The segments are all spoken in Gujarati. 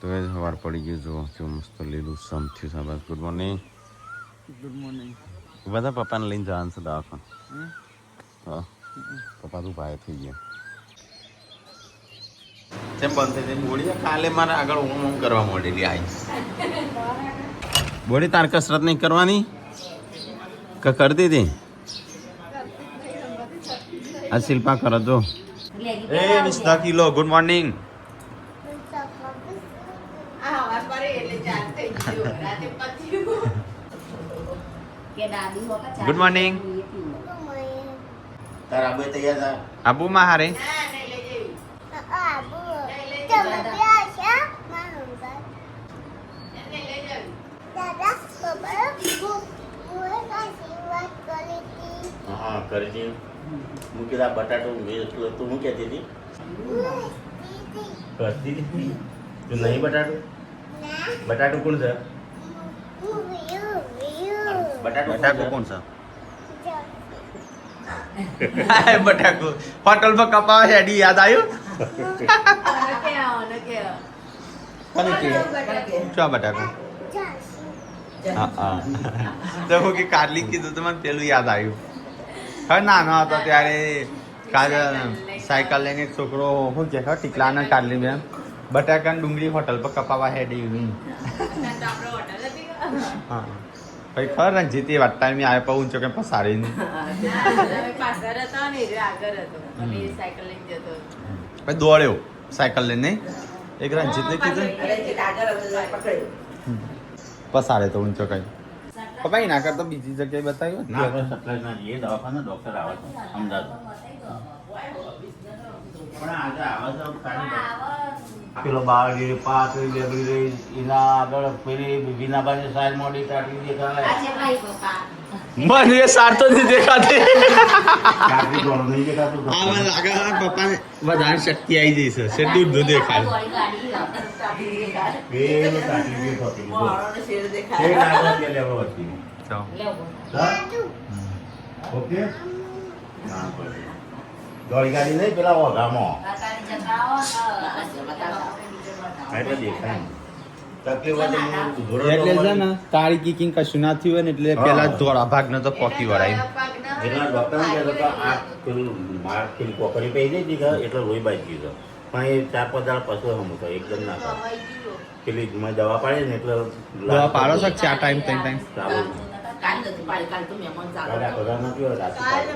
તો એ સવાર પડી ગયું જો કેવું મસ્ત લીલું સમ થયું છે બસ. Good morning. Good morning. બધા પપ્પાને લઈને જવાનું છે દવાખાને. હા પપ્પા તું ભાઈ થઈ ગયા કેમ બંધ થઈ જાય બોડી? કાલે મારે આગળ ઊંઘ કરવા માંડેલી આવી બોડી. તાર કસરત નહીં કરવાની કરતી હતી આ શિલ્પા કરો જો. એ 20 kilo. Good morning. Good morning. તારા આબુ તૈયાર થા. આબુ માં હારે હા કરી દી. મૂકી દા બટાટો તું મૂકી દીધી કરતી હતી તું નહીં બટાટો. બટાટો કોણ છે? બટાકો કોણ છે? બટાકો હોટલ પર કપાવા હેડી યાદ આવ્યું. શું બટાકો? હા તો હું કે કારલી કીધું તો મને પેલું યાદ આવ્યું. હવે નાનો હતો ત્યારે સાયકલ લઈને એક છોકરો શું કે ટીકલાને કારલી બેન બટાકા ડુંગળી હોટલ પર કપાવા હેડી. હા ભાઈ ખર રંજીત એ વાત ટાઈમે આવે પણ ઊંચો કે પસાડી નહીં ભાઈ દોડ્યો સાયકલ લઈને. એક રંજીત ને કીધું પસાડે તો ઊંચો કઈ પપ્પા એના કરતા બીજી જગ્યાએ બતાવ્યું. દવાખાના ડોક્ટર આવે છે અમદાવાદ પણ આજે આવે પેલો બાળી પાતળી લેબડી રહી એના આગળ પેલી વિનાબાની સાઈડ મોડી કાઢી દેખાય. મને સાર તો નહીં દેખાતી. આમાં લાગે પપ્પાને વધારે શક્તિ આવી જઈ છે સેટું જ દેખાય. દોડી ગાડી નહીં પેલા ઓઘામાં એટલે દેખાય. એટલે છે ને તારી કીકિંગ કશું ના થયું હોય ને એટલે પેલા ધોળા ભાગ ને તો પોકી વળાય. જેટલા ડોક્ટર ને કહેતો આ પેલું માર પેલી કોકરી પડી જઈ હતી એટલે લોહી બાજી ગયું પણ એ 4-5 દાડા પછી હમ તો એકદમ ના થાય. પેલી દવા પાડે ને એટલે દવા પાડો છે 4 ટાઈમ 3 ટાઈમ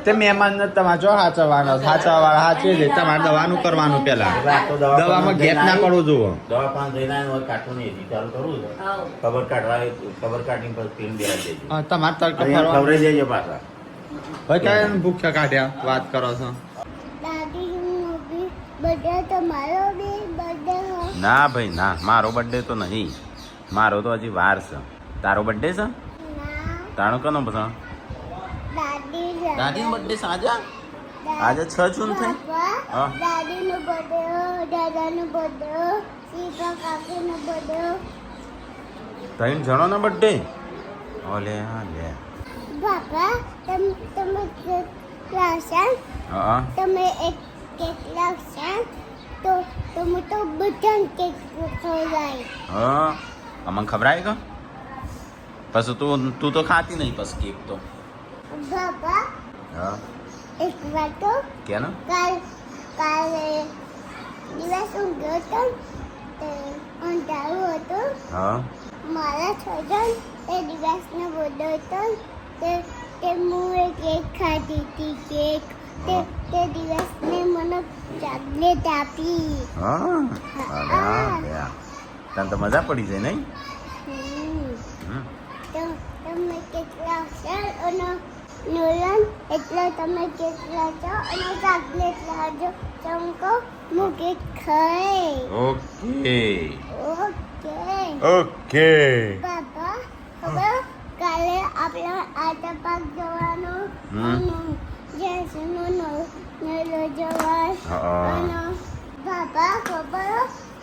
તે મહેમાન ને તમારે જો હાચવવાનો હાચવવાળા હાચવી દે. તમારે દવાનું કરવાનું પેલા દવામાં ગેપ ના પડવો જોવો. દવા પાન જઈને કાઢવું નહીં ચાલુ કરવું છે ખબર કાઢી પછી પીન દેવા દેજો. તમારે તરફ ખવડાવી દેજો પાછા. ભાઈ કઈ ભૂખ્યા કાઢ્યા વાત કરો છો? ના ભાઈ ના મારો બર્થડે તો નહીં. મારો તો હજી વાર છે. તારો બર્થડે છે? તાણો કનો પછી દાદી નો બર્થડે સાજા આજે 6 જૂન થઈ. હા દાદી નો બર્થડે દાદા નો બર્થડે સીપા કાકી નો બર્થડે 3 જણો નો બર્થડે. ઓલે હા લે બાપા તમે કેક લાવશો? હા તમે એક કેક લાવશો તો તમે તો બધા કેક ખવડાય. હા અમને ખબરાય કે પછી તું તો ખાતી નહીં પછી કેક તો. બાબા હા એક વાત તો કે ને કાલે દિવસ ઊંઘ્યો હતો તે અંધારું હતું. હા મારા છોકરા એ દિવસનો બર્થડે હતો તે હું એક કેક ખાધી હતી. કેક તે દિવસને મને ચોકલેટ આપી. હા તને તો મજા પડી જાય નહીં? તમે કેટલા છો અને નોલન એટલે તમે કેટલા છો અને ચોકલેટ લાવજો ચમકો હું કેક ખાઈ. ઓકે ઓકે ઓકે બાબા હવે કાલે આપણે આટા પાક જવાનું અને જેસનો નલો જવા અને બાબા ખબર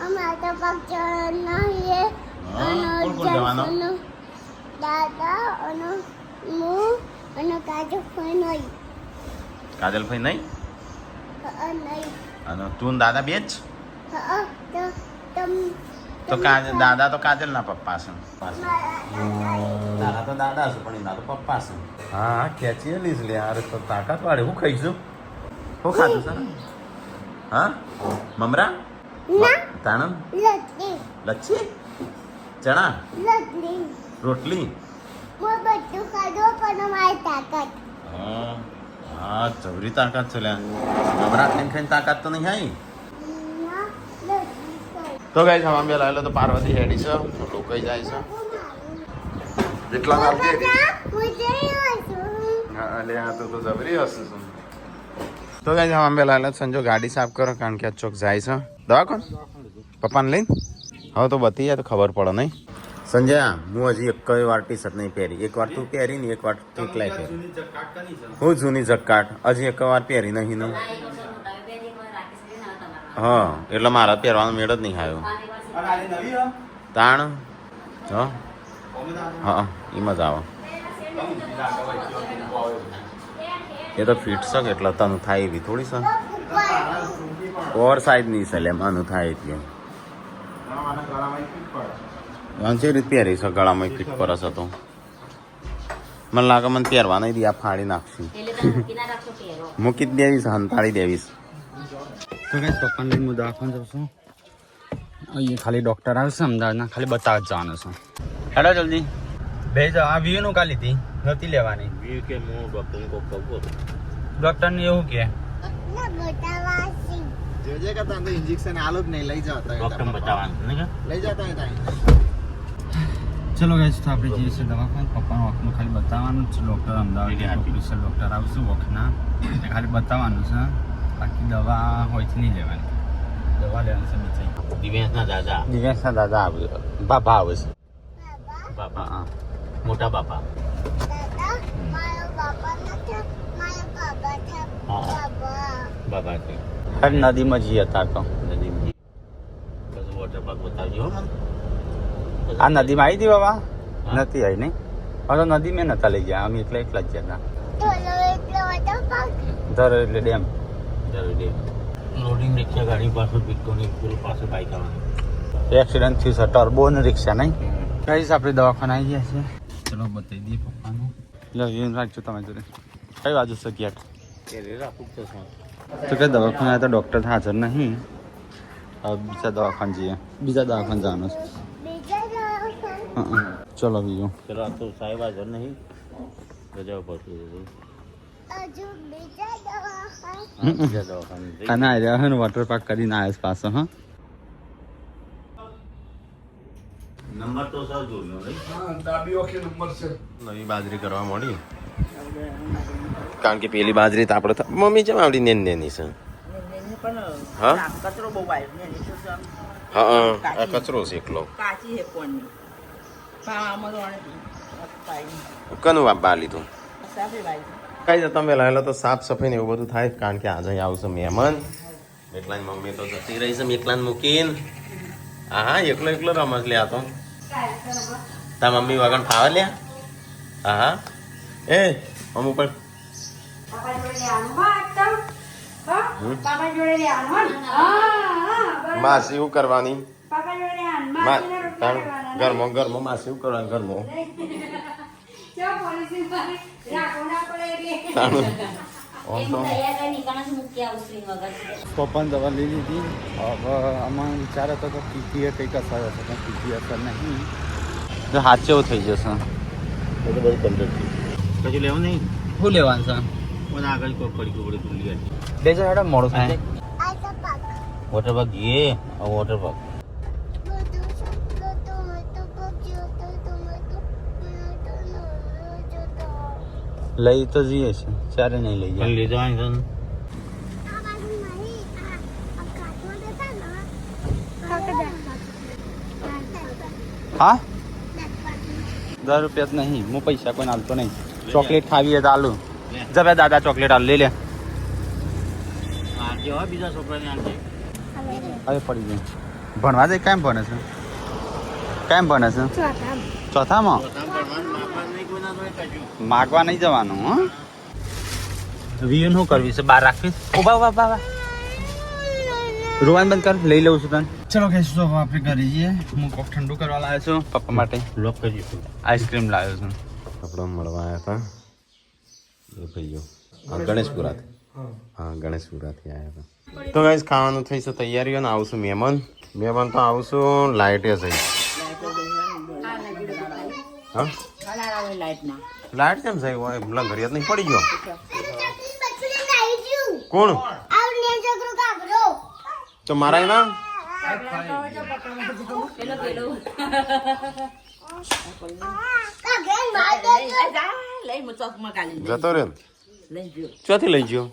અમે આટા પાક જવાના અને જેસનો દાદા અને હું અને કાજલ ફઈ નહીં. કાજલ ફઈ નહીં? નહીં. અને તું દાદા બે જ? તો તો દાદા તો કાજલના પપ્પા છે દાદા તો દાદા છે પણ એના તો પપ્પા છે હા ખેંચી લઈશ લે અરે તો તાકાત વાળે હું ખાઈશું શું ખાધું સર હા મમરા તાણમ લચ્છી ચણા રોટલી હા જબરી તાકાત છે લે મમરા ખાઈને ખાઈને તાકાત તો નહીં આવી તો ગાઈસ હમ બે લાવેલો તો પાર્વતી હેડી છે લોકાઈ જાય છે જેટલા આવતી અલે આ તો જબરી હશે તો ગાઈસ હમ બે લાવેલો સંજો ગાડી સાફ કરો કારણ કે ચોક જાય છે દવા કોણ પપ્પાને લઈને હવે તો બતી જાય તો ખબર પડે નહીં સંજય હું હજી એક વાર ટી શર્ટ નહીં પહેરી એક વાર તું પહેરી ને એક વાર એકલાય પહેરી હું જૂની જક્કાટ હજી એક વાર પહેરી નહીં ને હા એટલે મારા પહેરવાનો મેળ જ નહીં આવ્યો તાણ હા એમાં જ આવે એ તો ફિટ છે કે એટલે તને થાય એવી થોડી છે ઓવર સાઈઝ નહીં છે લે માનું થાય એટલે જે રીતે પહેરી છે ગળામાં ફિટ પર હશે તો મને લાગે મને પહેરવા નહીં આ ફાડી નાખશું મૂકી જ દેવીશ હંતાળી દેવીશ તો કઈ પપ્પાને લઈને હું દવાખાને જાઉં છું અહીંયા ખાલી ડૉક્ટર આવશે અમદાવાદના ખાલી બતાવવા જ જવાનું છે હેલો જલ્દી બે જાઓ આ વીયુનું કા લીધી નથી લેવાની વીયુ કે હું ડૉક્ટરને કોક કહું ડૉક્ટરને એવું કે જોજે કે તને ઇન્જેક્શન આલો જ નહીં લઈ જાવ ડૉક્ટર બતાવવાનું લઈ જતા ચલો ગાઈસ તો આપણે જઈએ છીએ દવાખાને પપ્પાનું આંખનું ખાલી બતાવવાનું છે ડૉક્ટર અમદાવાદ ઓફિસર ડૉક્ટર આવશે વખના ખાલી બતાવવાનું છે બાકી દવા હોય છે નહીં લેવાની દવા લેવાની છે બીજી દિવ્યાંશના દાદા આવે બાપા આવે છે બાપા હા મોટા બાપા બાબા છે નદીમાં જઈએ હતા તો નદીમાં વોટર પાર્ક બતાવજો આ નદીમાં આવી હતી બાબા નથી આવી નહીં હવે તો નદી મેં નતા લઈ ગયા અમે એકલા એકલા જ ગયા હતા એટલે ડેમ લોડિંગ રિક્ષા ગાડી પાસે પિકોની પુલ પાસે બાઇક આવવાની એક્સિડન્ટ થયું છે ટર્બોની રિક્ષા નહીં કઈ આપણે દવાખાને આવી ગયા છે ચલો બતાવી દઈએ પપ્પાનું લઈને રાખજો તમે જોડે કઈ બાજુ છે ગેટ તો કઈ દવાખાને આવ્યા તો ડૉક્ટર હાજર નહીં હવે બીજા દવાખાને જઈએ બીજા દવાખાને જવાનું છે ચલો બીજું ચલો આ તો સાહેબ હાજર નહીં રજા પડતું કાના આવ્યા હે વોટર પાર્ક કરીને આવ્યા પાછો હા નંબર તો સર જોયો હા ડાબી ઓકે નંબર છે નવી બાજરી કરવા મળી કારણ કે પેલી બાજરી તો આપણે મમ્મી જેમ આવડી નેની છે હા કચરો બહુ હા આ કચરો છે એકલો કાચી છે કોની કનું બા લીધું કઈ જતા તમે લાવેલો તો સાફ સફાઈ ને એવું બધું થાય કારણ કે આજે આવશે મહેમાન એકલા મમ્મી તો જતી રહી છે એકલા મૂકીને હા એકલો એકલો રમત લે તો તા મમ્મી વગર ફાવા લ્યા હા એ મમ્મી પણ માસી શું કરવાની ઘરમાં ઘરમાં માસી શું કરવાનું ઘરમાં પપ્પાને દવા લઈ લીધી હવે આમાં વિચાર હતો તો પીટીએ કંઈક અસર હશે પણ પીટી અસર નહીં તો હાથ જેવું થઈ જશે તો બધું કમ્પ્લીટ થયું કશું લેવું નહીં શું લેવાનું છે મને આગળ કોઈ પડી પડી ભૂલી ગયા બે જણ હેડા મોડું થાય વોટર પાર્ક જઈએ વોટર પાર્ક લઈ તો જઈએ છે ત્યારે નહીં લઈ જાય લઈ જવાની હા 10 રૂપિયા જ નહીં હું પૈસા કોઈ હાલતો નહીં ચોકલેટ ખાવી હોય તો આલુ જરા દાદા ચોકલેટ હાલ લઈ લે બીજા છોકરાને હવે પડી જાય ભણવા જાય કેમ ભણે છે કેમ ભણે છે ચોથામાં માગવા નહીં જવાનું હા વીયન શું કરવી છે બહાર રાખવી ઉભા રોવાનું બંધ કર લઈ લઉં છું તને ચલો કહીશું તો હવે આપણે ઘરે જઈએ. હું કોક ઠંડુ કરવા લાવ્યો છું પપ્પા માટે. લોક કરી આઈસ્ક્રીમ લાવ્યો છું. આપણે મળવા આવ્યા હતા એ ભાઈઓ ગણેશપુરાથી. હા ગણેશપુરાથી આવ્યા હતા. તો ગાઈસ ખાવાનું થઈશું તૈયારીઓ ને આવશું મહેમાન તો આવશું લાઇટે થઈ. હા લાઇટ કેમ થઈ હોય પેલા ઘડિયાળ નહીં પડી ગયો કોણ તો મારા ના જતો રે ચોથી લઈ ગયો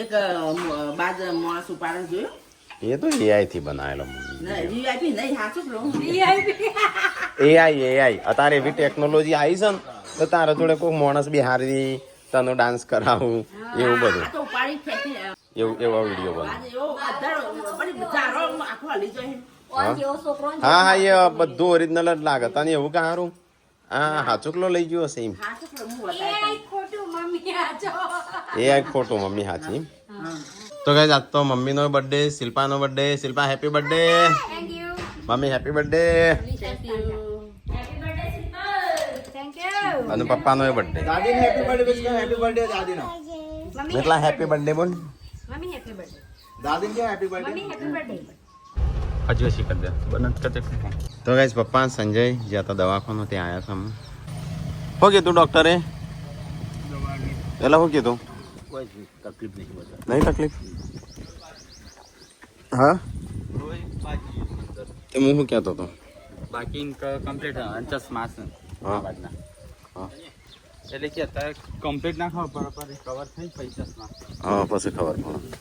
એક બાદ માણસ ઉપાડો જોયો એ તો એઆઈ થી બનાવેલો વીઆઈપી નહીં હાચું એઆઈ અત્યારે એવી ટેકનોલોજી આવી છે ને તો તારા જોડે કોઈ માણસ બિહારી તને ડાન્સ કરાવું એવું બધું એવા વિડીયો બને. હા હા એ બધું ઓરિજિનલ જ લાગે તને એવું કે સારું હા હાચુકલો લઈ ગયો હશે એમ એ ખોટું મમ્મી હાચી. તો ગાઈસ આજ તો મમ્મીનો બર્થડે શિલ્પાનો બર્થડે. Shilpa happy birthday. મમ્મી હેપી બર્થડે. અને પપ્પાનો બર્થડે. દાદીને હેપી બર્થડે વિશ કરો. હેપી બર્થડે દાદીનો. કેટલા હેપી બર્થડે બોલ. મમ્મી હેપી બર્થડે. દાદીને કે હેપી બર્થડે. મમ્મી હેપી બર્થડે. હજુ શી કરી દે બનત કરતે. તો ગાઈસ પપ્પા સંજય જ્યાં તો દવાખાનો ત્યાં આવ્યા હતા. શું કીધું ડોક્ટરે એટલે શું કીધું કોઈ તકલીફ નહીં બતા. નહીં તકલીફ હા તો હું શું કહેતો હતો બાકી કમ્પ્લીટ ચશ્મા છે હા. બાજના હા એટલે કે અત્યારે કમ્પ્લીટ ના ખબર બરાબર કવર થઈ પૈસા. હા પછી ખબર પડે.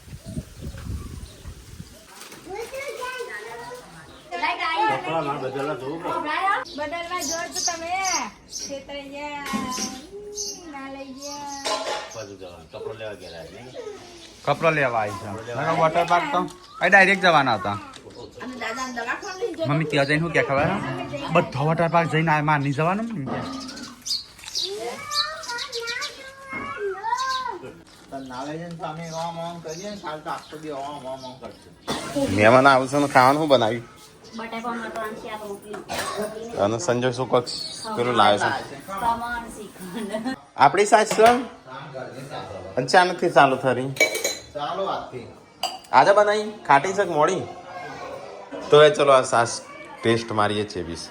બદલવા જો તો તમે ખેતરે ના લઈ ગયા કપડો લેવા આવી છે વોટર પાર્ક તો ડાયરેક્ટ જવાના હતા. મમ્મી ત્યાં જઈને શું કે ખબર બધા વોટર પાર્ક જઈને આ માર નહીં જવાનું ને કે મહેમાન આવશે ને ખાવાનું શું બનાવ્યું બટાકા મટન શાક રોટલી અને સંજય શું કોક પેલું લાવે છે ખમણ શ્રીખંડ આપણી સાસ છે અચાનકથી ચાલુ થરી આજે બનાવી ખાટી છે કે મોડી તો એ ચલો આ સાસ ટેસ્ટ મારીએ છીએ બીસ.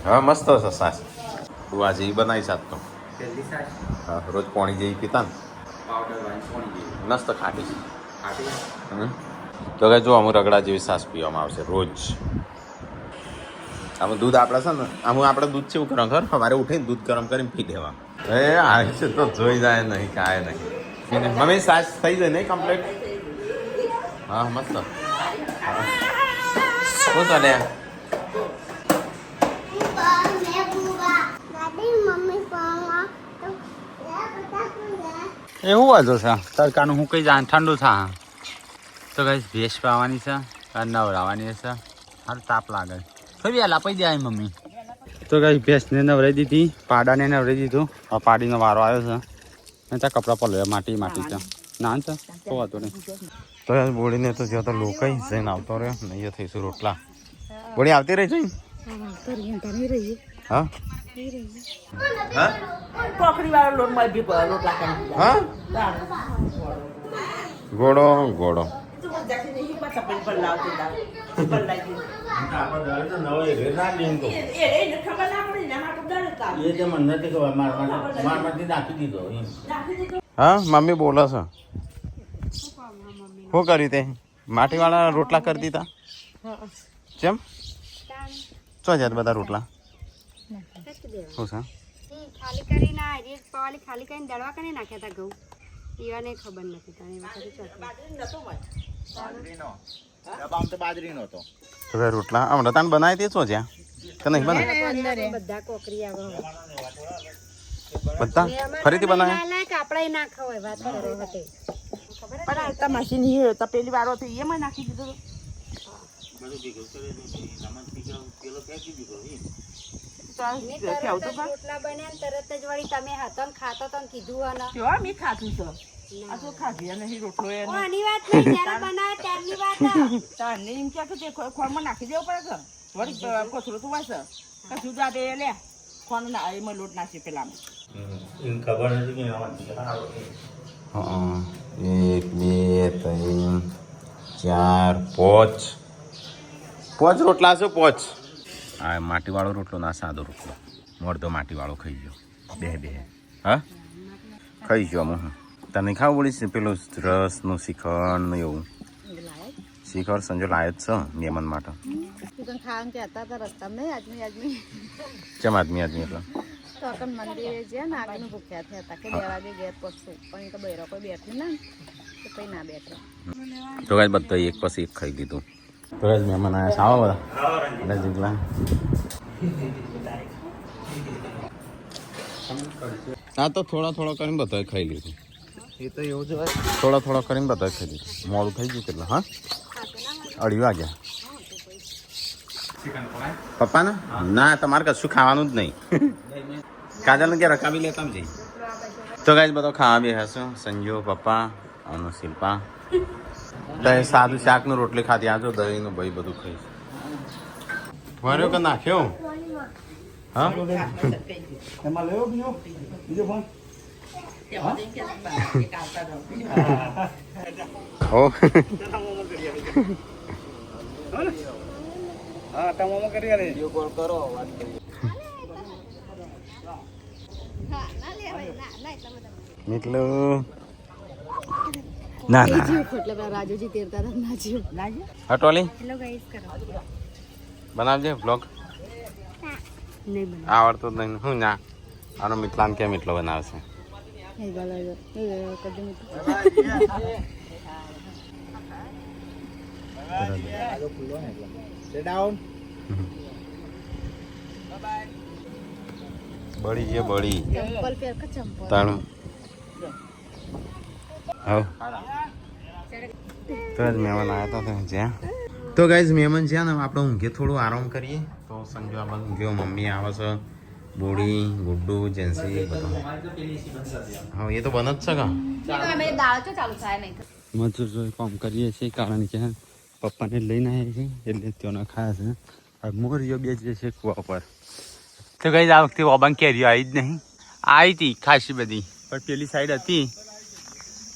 હા મસ્ત છે સાસ. તું આજે એ બનાવી સાસ તો હા રોજ પાણી જેવી પીતા ને મસ્ત ખાટી છે. તો કે જો અમુક રગડા જેવી સાસ પીવામાં આવશે રોજ. આમાં દૂધ આપણે છે ને આમાં આપણે દૂધ છે એવું કરો ખબર સવારે ઉઠીને દૂધ ગરમ કરીને પી દેવા. એ આવે છે તો જોઈ જાય નહીં કાંઈ નહીં. મમ્મી સાસ થઈ જાય નહીં કમ્પ્લીટ. હા મસ્ત શું ચાલે એવું વાંધો છે તડકાનું હું કઈ જાય ઠંડુ થા તો કઈ ભેંસ પાવાની છે નવરાવાની છે હાલ તાપ લાગે કઈ વહેલા પી દે મમ્મી. તો કઈ ભેંસને નવરાઈ દીધી પાડાને નવરાઈ દીધું હવે પાડીનો વારો આવ્યો છે ને ત્યાં કપડાં પર લે માટી છે ના છે તો વાંધો નહીં. તો યાર બોડીને તો જ્યાં તો લોકાઈ જઈને આવતો રહ્યો નહીં થઈશું રોટલા. બોડી આવતી રહી જઈને હા હા કોકરી વાળો લોટ માં બી રોટલા કરી હા ગોળો ગોળો હા મમ્મી બોલો છો શું કર્યું તે માટીવાળા રોટલા કરી દીધા કેમ શું છે બધા રોટલા શું છે ખાલી કરીને એક પવાલી ખાલી કરીને દળવા કરીને નાખ્યા હતા ઘઉં એવાને ખબર નથી તને બાજરીનો હતો તો ભાઈ રોટલા હમણાં તાન બનાવી તે શું છે કે નહીં બનાવે બધા કોકરી આવે બધા ફરીથી બનાવે કાપડા ના ખવાય વાત કરો હતે પણ આ મશીન તપેલી વાળો હતો એમાં નાખી દીધો મેં તરત જ રોટલા બન્યા ને તરત જ વળી તમે હતો ને ખાતો તો ને કીધું અને કેવા મેં ખાધું છે આ તો ખાધી નહીં રોટલો ઓ, એને આની વાત નહીં જ્યારે બનાવે ત્યારની વાત હે. તારને એમ કે તે ખોળમાં નાખી દેવો પડે છે વળી કોથળું તો વાય છે કશું જાતે લે ખોણ ના એમાં લોટ નાખી પેલામાં હા 1 2 3 4 5 રોટલા છે 5 આ માટીવાળો રોટલો ના સાદો રોટલો મોરતો માટીવાળો ખાઈ ગયો બે હા ખાઈ ગયો હું તને ખાવું પડી છે પેલું રસનું શ્રીખંડ ને એવું શ્રીખંડ સંજો લાયો જ છે મહેમાન માટે કેમ આદમી એટલે તો અકન મંદિરે જ્યાં ને આગળનું ભૂખ્યા થયા હતા કે 2 વાગે ઘેર પહોંચશું પણ એ તો બૈરો કોઈ બેઠું ને તો કઈ ના બેઠો તો કાંઈ બધા એક પછી એક ખાઈ લીધું તો કાંઈ મહેમાન આવ્યા સાવા બધા જીગલા હા તો થોડા કરીને બધા ખાઈ લીધું એ તો એવું જ થોડા કરીને બધા ખાઈ લીધું મોડું થઈ ગયું કેટલા હા 2:30 વાગ્યા પપ્પા ના તમારે કશું ખાવાનું જ નહીં કાજલ કે રકાબી લેતા જઈ તો કાંઈ બધો ખાવા બી હશો સંજો પપ્પા અને શિલ્પા તો સાદું શાકનું રોટલી ખાધી આજો દહીંનું ભાઈ બધું ખાઈશ ભર્યો કે નાખ્યો હા હો એટલું ના રાજુજી તેરતા ના જીવ હટોલી હેલો ગાઈસ કરો બનાવજે બ્લોગ નહીં બને આવડતું જ નહીં હું ના આનો મિતલાન કેમ એટલો બનાવશે બળી છે બળી ચંપલ પહેર કે ચંપલ તાણું હા તો જ મહેમાન આવ્યા હતા જ્યાં તો ગાઈઝ મહેમાન જ્યાં ને આપણે ઊંઘે થોડું આરામ કરીએ તો સંજો આપણે ઊંઘ્યો મમ્મી આવે છે બોડી ગુડ્ડુ જેન્સી બધું હા એ તો બન જ છે કા અમે દાળ તો ચાલુ થાય નહીં મજૂર કામ કરીએ છીએ કારણ કે પપ્પાને લઈને આવ્યા છીએ એટલે તેઓને ખાયા છે મોરીઓ બે જ છે કુવા પર તો કઈ આ વખતે ઓબાંગ કેરીઓ આવી જ નહીં આવી હતી ખાસી બધી પણ પેલી સાઈડ હતી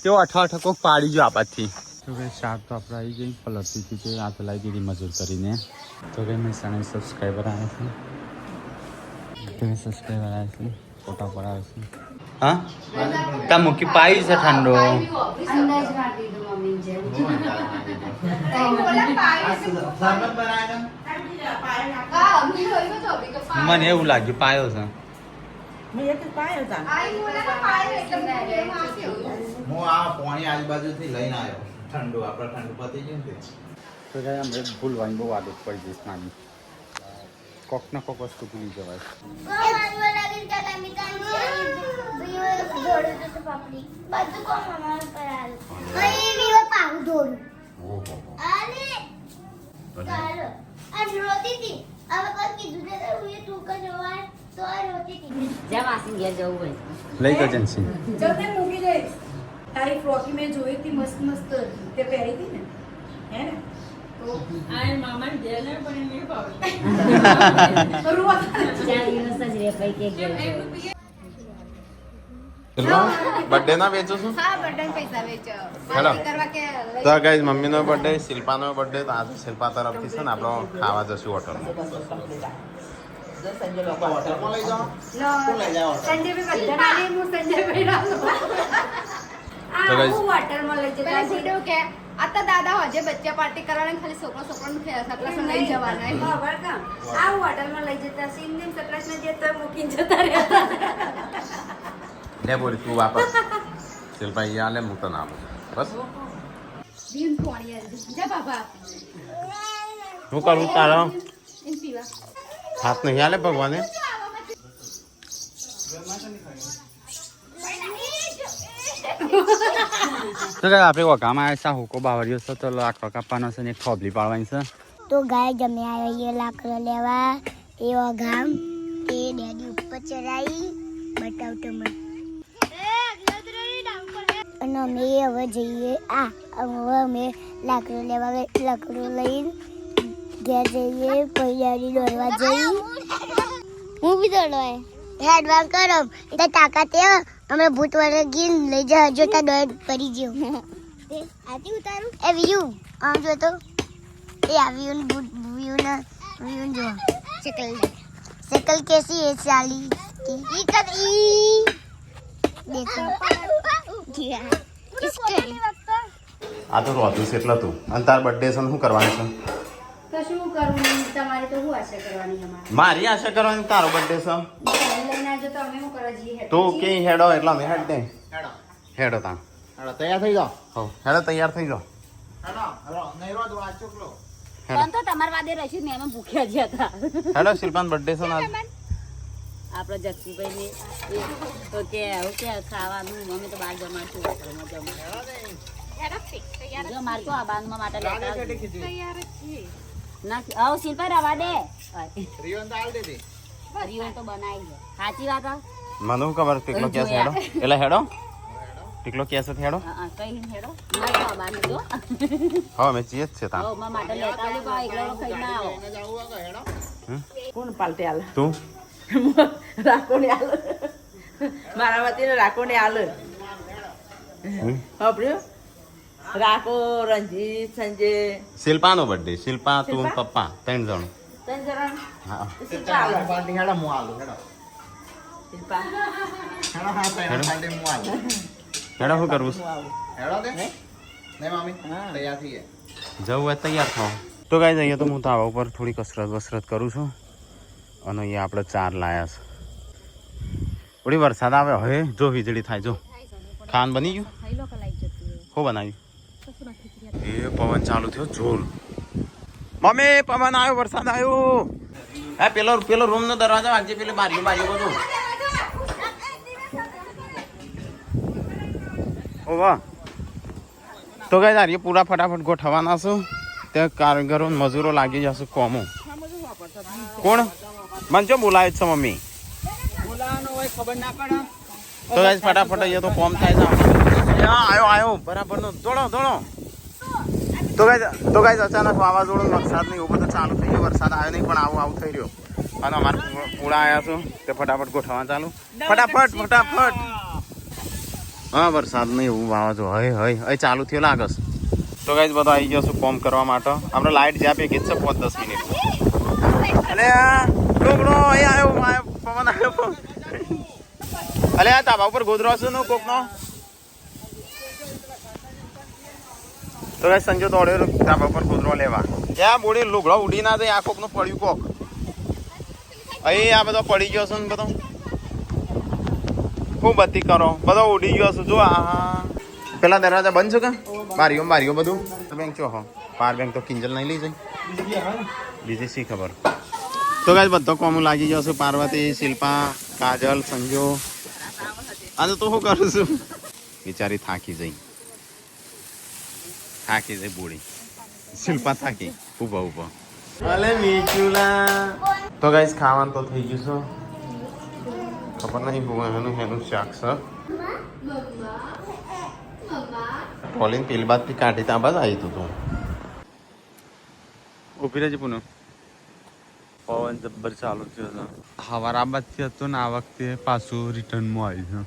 તેઓ અઠા કોક પાડી જો આપાતથી તો કઈ શાક તો આપણે આવી ગઈ પલટતી હતી કે આ તો લાવી દીધી મજૂર કરીને તો કઈ મહેસાણા સબસ્ક્રાઈબર આવ્યા છે તો સબસ્ક્રાઈબર આવ્યા છે ફોટા પર આવે છે હા તા મૂકી પાઈ છે ઠંડો અંદાજ મારી દીધું મમ્મી જેમ મને એવું લાગ્યું પાયો છે મેં એક પાયો હતા હું આ પાણી આજુબાજુથી લઈને આવ્યો ઠંડુ આપણે ઠંડુ પતી ગયું ને તો કાંઈ અમે ભૂલવાની બહુ આદત પડી જઈશ નાની કોક ના કોક વસ્તુ ભૂલી જવાય લઈ તો જન્સી મૂકી દે તારી ફ્રોકી મેં જોઈ હતી મસ્ત મસ્ત તે પહેરી હતી ને હે ને તો આ મામા દે ને પણ નહીં પાવે બર્થડે ના વેચો છું હા બર્થડે પૈસા વેચો હેલો કરવા કે તો ગાઈઝ મમ્મીનો બર્થડે શિલ્પાનો બર્થડે તો આજે શિલ્પા તરફથી છે ને આપણો ખાવા જશું હોટલમાં હોટલમાં લઈ જાઓ સંજયભાઈ બધા નાની હું સંજયભાઈ રામ તો આ guys- હું હોટલમાં લઈ જતા સીધું કે આ તો દાદા હજે બચ્ચા પાર્ટી કરવાની ખાલી છોકરાનું સપ્લાસ લઈ જવાના ખબર કામ આ હોટલમાં લઈ જતા સિંધીમ સપ્લાસને જે તો મૂકીને જતા રહેતા લે બોલી તું વાપસ શિલ્પા એ આલે હું તને આપું બસ દીન પોણી આવી જા બાબા હું કરું તારો ઇન પીવા હાથ નહીં આલે ભગવાને તો કાંઈ આપણે વગામાં આવ્યા છે હુકો બાવરીઓ છે તો લાકડો કાપવાનો છે ને એક થોબલી પાડવાની છે તો ગાય જમ્યા આવીએ લાકડો લેવા એ ગામ તે ડેડી ઉપર ચડાવી બતાવ તમે અને અમે હવે જઈએ હવે અમે લાકડું લઈને ઘેર જઈએ પછી ડેડી દોડવા જઈએ હું બી દોડવાય હેડવા કરો એટલે તાકાત અમે ભૂત વાળા ગીન લઈ જા જોતા દોડ પડી ગયો આથી ઉતારું એ વ્યૂ આમ જો તો એ આવ્યું વ્યૂ જો शकल कैसी है साली की देखो આ તો રોતું છે એટલે તું અને તાર બર્થડે છે શું કરવાનું છે તો શું કરવું તમારે તો શું આશા કરવાની અમારે મારી આશા કરવાની તારો બર્થડે છે લઈને આવજો તો અમે શું કરવા જઈએ તું કે હેડો એટલે અમે હેડ દે હેડો તા તૈયાર થઈ જાઓ હો હેડો તૈયાર થઈ જાઓ પણ તો તમારા વાદે રહીશું ને એમાં ભૂખ્યા જ હતા હેડો શિલ્પાન બર્થડે છે ને આજ. આપણા જગસીભાઈ ને તો કે આવું કે ખાવાનું અમે તો બહાર જમાડશું જો મારે તો આ બાંધવા માટે લેતા ના આવો શિલ્પા રવા દે રીવન તો બનાવી છે સાચી વાત હા મને શું ખબર ટીકલો ક્યાં છે હેડો એટલે હેડો ટીકલો ક્યાં છે હેડો કઈ હેડો મારે તો આ બાંધ જો હા મેં ચીજ છે તા મારા માટે લેતા આવજો પણ એકલો ખાઈ ના આવો કોણ પાલટે આલે તું રાખોને આલે મારા વતીને રાખોને આલે સાંભળ્યું રાખો રંજીત સંજય શિલ્પાનો બર્થડે શિલ્પા તું ને પપ્પા 3 જણ ત્રણ જણા હા શિલ્પા આલે શિલ્પા હેડો શું કરવું છે? જવું હોય તૈયાર થાવ તો ગાઈઝ અહીંયા તો હું તાવા ઉપર થોડી કસરત કરું છું અને અહીંયા આપણે 4 લાયા છે થોડી વરસાદ આવે હવે જો વીજળી થાય જો ખાન બની ગયું શું બનાવ્યું એ પવન ચાલુ થયો જોર મમ્મી પવન આવ્યો વરસાદ આવ્યો હા પેલો રૂમ નો દરવાજો વાગજે પેલી બારીઓ બધું ઓ વાહ તો ગાઈઝ આ પૂરા ફટાફટ ગોઠવવાના છું ત્યાં કારીગરો મજૂરો લાગી જશે કોમો કોણ મને જો બોલાય છે મમ્મી તો ગાઈઝ ફટાફટ અહીંયા તો કોમ થાય છે આવ્યો બરાબર નો દોડો તો ગાઈઝ અચાનક વાવાઝોડું વરસાદ નહીં એવું બધું ચાલુ થઈ ગયું વરસાદ આવ્યો નહીં પણ આવું થઈ રહ્યો અને અમારે પૂળા આવ્યા છો તે ફટાફટ ગોઠવવા ચાલુ ફટાફટ હા વરસાદ નહીં એવું વાવાઝોડું હય ચાલુ થયો લાગસ તો ગાઈઝ બધો આવી ગયો છું કોમ કરવા માટે આપણે લાઈટ જ્યાં પે ગીત છે 5-10 મિનિટ અલે ડોગરો આવ્યો પવન આવ્યો અલે આ તાબા ઉપર ગોદરો છે નો કોકનો તો ગાઈઝ સંજો દોડ્યો તાબા ઉપર ગોદરો લેવા ત્યાં બોડી લુગડો ઉડી ના જાય આ કોકનું પડ્યું કોક અહીં આ બધો પડી ગયો છે ને બધો ખૂબ બત્તી કરો બધો ઉડી ગયો છે જો આ પેલા દરવાજા બંધ છે કે બારીઓ બધું બેંક ચો હો પાર બેંક તો કિંજલ નહીં લઈ જાય બીજી શી ખબર તો ગાઈઝ બધો કોમ લાગી ગયો છે પાર્વતી શિલ્પા કાજલ સંજો આજે તો શું કરું છું બિચારી થાકી જઈ બોડી શિલ્પા થાકી ઉભા અલે મીચુલા તો ગાઈઝ ખાવાનું તો થઈ ગયું છે ખબર નહીં એનું શાક છે પોલીન પેલી બાદથી કાઢી ત્યાં બાદ આવી તું ઉભી રહેજે પુનઃ પવન જબ્બર ચાલુ થયો છે હવાર આ બાજથી હતું ને આ વખતે પાછું રિટર્નમાં આવ્યું છે